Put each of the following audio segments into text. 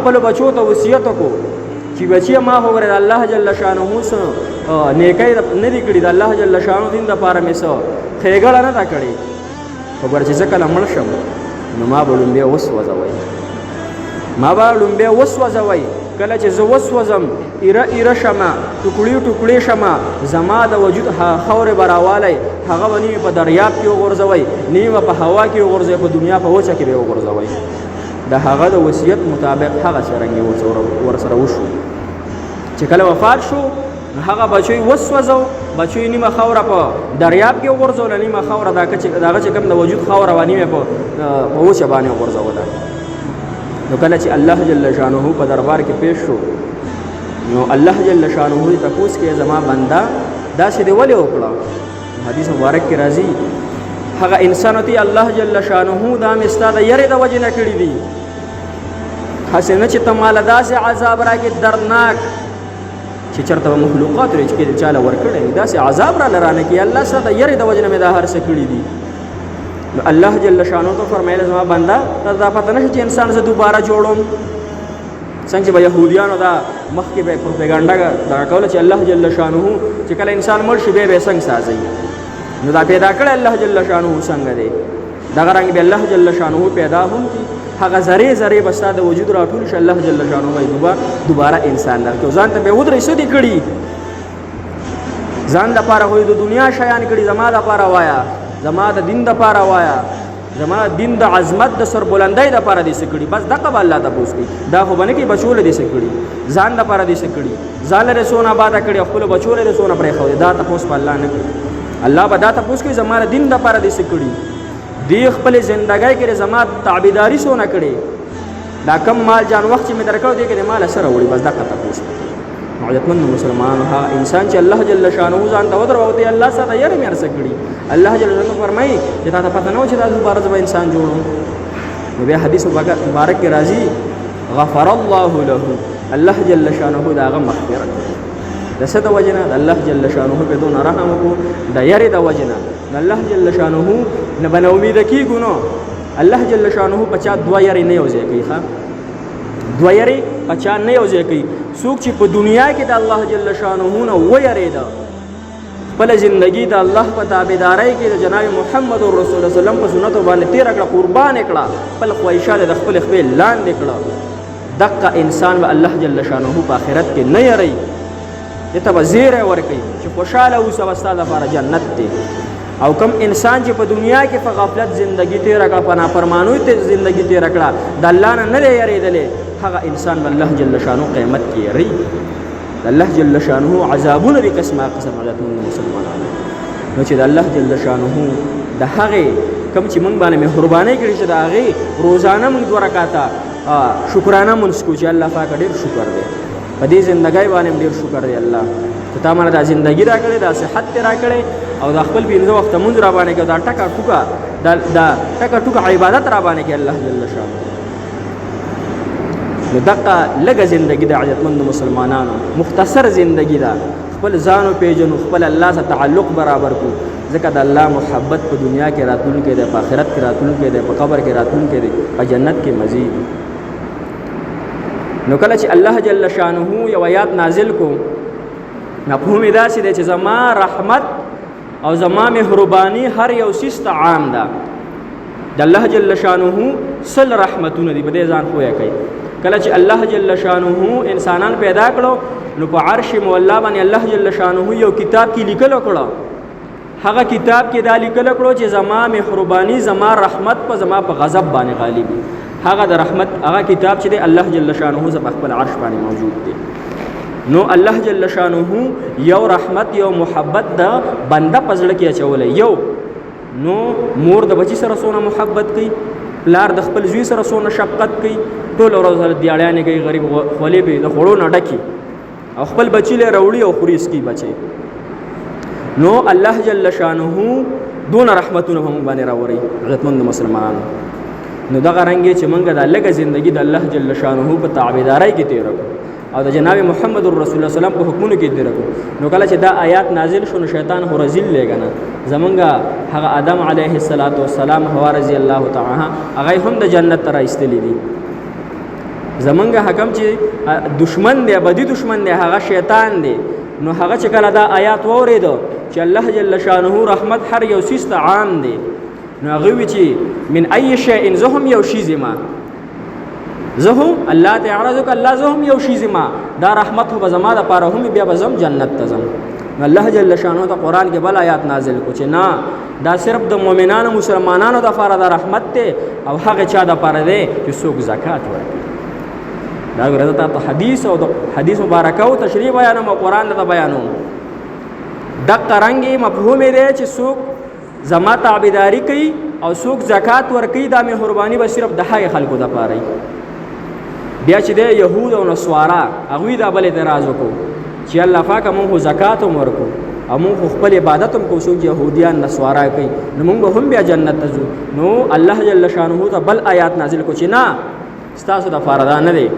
خپل بچو ته وصیت وکړو چې بچی ما خو ګوره د الله جل شانه څه نیکی نه دي کړي، د الله جل شانه دین دپاره مې څه ښېګړه نه ده کړې، خو ګوره چې زه کله مړ شم نو ما به لومبی وسوځوئ، ما به لومبی وسوځوئ. کله چې زه وسوځم ایره ایره شمه، ټوکړي ټوکړي شمه، زما د وجود خاورې به راوالی، هغه به نیمې په دریاب کې وغورځوئ، نیمه په هوا کې وغورځوئ، په دنیا په وچه کې به یې وغورځوئ. د هغه د وصیت مطابق هغه څرنګې ورسره وشو چې کله وفات شو نو هغه بچوی وسوځو، بچوی نیمه خاوره په دریاب کې وغورځوله، نیمه خاوره د هغه چې کوم د وجود خاوره وه نیمه په وچه باندې وغورځوله. نو کله چې الله جل شانه په دربار کې پیش شو نو الله جل شانه یې تپوس کې زما بنده داسې دې ولې وکړه؟ حدیث مبارک کې راځي هغه انسان ته الله جل شانه دا مې ستا د یرې د وجې نه کړي دي، هسې نه چې ته ماله داسې عذاب راکړې دردناک چې چېرته به مخلوقات وي چې چاله ورکړی وي، داسې عذاب راله رانه کړي، الله ستا د یرې د وجې نه مې دا هر څه کړي دي. نو الله جل شانه ته فرمایله زما بنده ته دا پته نه شي چې انسان زه دوباره جوړوم، څنګه چې به یهودیانو دا مخکې به پروپیګنډا دغه کوله چې الله جل شانه چې کله انسان مړ شي بیا به یې څنګه سازوي. نو دا پیدا کړی الله جل شانه څنګه دی، دغه رنګ به الله جل شانه پیدا هم کړي، هغه ذرې ذرې به ستا د وجود راټول شي، الله جل شانه به دوباره انسان درکړي. ځان ته به ودرې څه دي کړي، ځان دپاره خو د دنیا شیان کړي، زما دپاره وایه، زما د دین دپاره وایه، زما دین د عظمت د سربلندۍ دپاره دې څه کړي، بس دغه به الله تپوس کوي. دا خو به نه کوي بچو له دې څه کړي، ځان دپاره دې څه کړي، ځان له څونه آباده کړي، خپلو بچو له څونه پرېښودې، دا تپوس په الله نه کوي. الله به دا تپوس کوي زما د دین دپاره دې څه کړي، دې خپلې زندګۍ کې زما تابعداري څونه کړې، دا کم مال جان وخت چې مې درکړو دې کې د مال سره وړي، بس دغه تپوس کوي. عزتمند مسلمانانو هغه انسان چې الله جل شانه ځان ته ودروي الله سره یې مې ارسه کړي، الله جل شانه فرمایي چې تا ته پته نه و چې دا دوباره زه به انسان جوړوم. نو بیا حدیث مبارک کې راځي غفر الله له، الله جل شانه د هغه مغفرت د څه د وجې نه، د الله جل شانه په دونه رحم وکړو، د یارې د وجې نه، د الله جل شانه نه به ناامیده کېږو. نو الله جل شانه په چا دوه یارې نه یو ځای کوي، ښه دوه یارې په چا نه یو ځای کوي. څوک چې په دنیا کې د الله جل شانه نه ویرېده، خپله زندګي د الله په تابعدارۍ کې د جناب محمد رسول الله وسلم په سنتو باندې تېره کړه، قربان یې کړه، خپل خواهشات د خپلې خپې لاندې کړه، دقه انسان به الله جل شانه په آخرت کې نه یری، ته به زیری ورکوي چې خوشحاله اوسه به ستا لپاره جنت دی. او کم انسان چې په دنیا کې په غفلت زندگی تیره کړه، په نافرمانۍ زندگی تیره کړه، د الله نه نه دی یریدلی، هغه انسان به الله جل شانه قیامت کې یری. د الله جل شانه عذابونه دي قسمه قسم عذابونه مسلمانانو. نو چې د الله جل شانه د هغې کم چې موږ باندې مهربانۍ کړي چې د هغې روزانه موږ 2 رکعاته شکرانه مونځ کوو چې الله پاکه ډېر شکر دی، په دې زندګۍ باندې ډېر شکر دی الله چې تا مانه دا زندګي را کړې، دا صحت دې را کړې، او دا خپل 15 وخته مونځ را باندې کړه، دا ټکه ټوکه عبادت را باندې کړه الله جل شانه. نو دغه لږه زندګي د عزتمند مسلمانانو مختصر زندګي ده، خپل ځان وپېژنو، خپل الله سره تعلق برابر کړو، ځکه د الله محبت په دنیا کې راتلونکی دی، په آخرت کې راتلونکی دی، په قبر کې راتلونکی دی، په جنت کې مزید. نو کله چې الله جل شانه یو آیات نازل کو، مفهوم یې داسې دی چې زما رحمت او زما مهرباني هر یو څیز ته عام ده. د الله جل شانه سل رحمتونه دي، په دې ځان پوهه کوي. کله چې الله جل شانه انسانان پیدا کړو نو په عرش مولا باندې الله جل شانه یو کتاب کې لیکل کړو، هغه کتاب کې دا لیکل کړو چې زما مهرباني زما رحمت په زما په غضب باندې غالب وي. هغه د رحمت هغه کتاب چې دی الله جل شانه ز په خپل عرش باندې موجود دی. نو الله جل شانه یو رحمت یو محبت د بنده په زړه کې اچولی. یو نو مور د بچی سره څونه محبت کوي، پلار د خپل زوی سره څونه شفقت کوي، ټول ورځ دیاړیانې کوي، غریب خولې به د خوړو نه ډکي او خپل بچی له راوړي او خوري اسکی بچي. نو الله جل شانه دون رحمتونه هم باندې راوړي عزتمند مسلمانانو. نو دغه رنګ چې موږ د لږه زندگی د الله جل شانه په تابعدارۍ کې تیر کړو او د جناب محمد رسول الله سلام په حکمونو کې تیر کړو. نو کله چې دا آیات نازل شو نو شیطان هو رزل لګنه زمونږه هغه آدم علیه السلام حوا رضی الله تعالی هغه هم د جنت ته راایستلی دي. زمونږ حکم چې دشمن دی ابدي دشمن دی هغه شیطان دی نو هغه چې کله دا آیات واورېدو چې الله جل شانه رحمت هر یو سیس ته عام دی نو هغه وی چې من ای شیء زه هم یو شی زما زه هم الله ته عرض وکړه الله زه هم یو شی زما دا رحمت خو به زما دپاره هم بیا به زم جنت ته ځم نو الله جل شانه ته قرآن کې بل آیات نازل کړو چې نه دا صرف د مؤمنانو مسلمانانو دپاره د رحمت دی او هغه چا دپاره دی چې څوک زکات ورکړي دا ګوره زه تاته حدیث او د حدیث مبارکه او تشریح بیانوم او قرآن درته بیانوم دقه رنګې مفهوم یې دی چې څوک زما تابعداري کوي او څوک زکات ورکوي دا مهرباني به صرف د هغې خلکو دپاره وي بیا چې دی یهود او نصوارا هغوی دا بل اعتراض وکړو چې الله پاکه مونږ خو زکات هم ورکو او مونږ خو خپل عبادت هم کوو څوک یهودیان نصوارا کوي نو مونږ به هم بیا جنت ته ځو نو الله جل شانه ته بل آیات نازل کړو چې نه ستاسو دپاره دا نه دی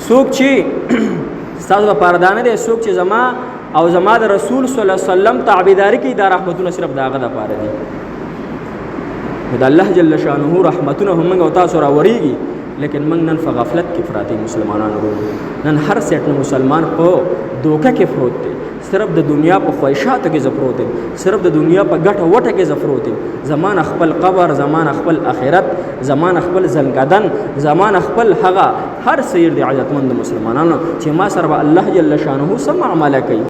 څوک چې ستاسو دپاره دا نه دی څوک چې زما او زما د رسول صلی الله علیه وسلم تابعداري کوي دا رحمتونه صرف د هغه دپاره دي نو د الله جل شانه رحمتونه هم موږ او تاسو راوریږي لیکن موږ نن په غفلت کې پراته مسلمانان وګورو نن هر سیټ مسلمان په دوکه کې پروت دی صرف د دنیا په خواهشاتو کې زه پروت یم صرف د دنیا په ګټه وټه کې زه پروت یم زمان خپل قبر زمان خپل آخرت زمان خپل زنګدن زمان خپل هغه هر سیر دی عزتمند مسلمانانو چې ما سره به الله جل شانه سم عمله کوي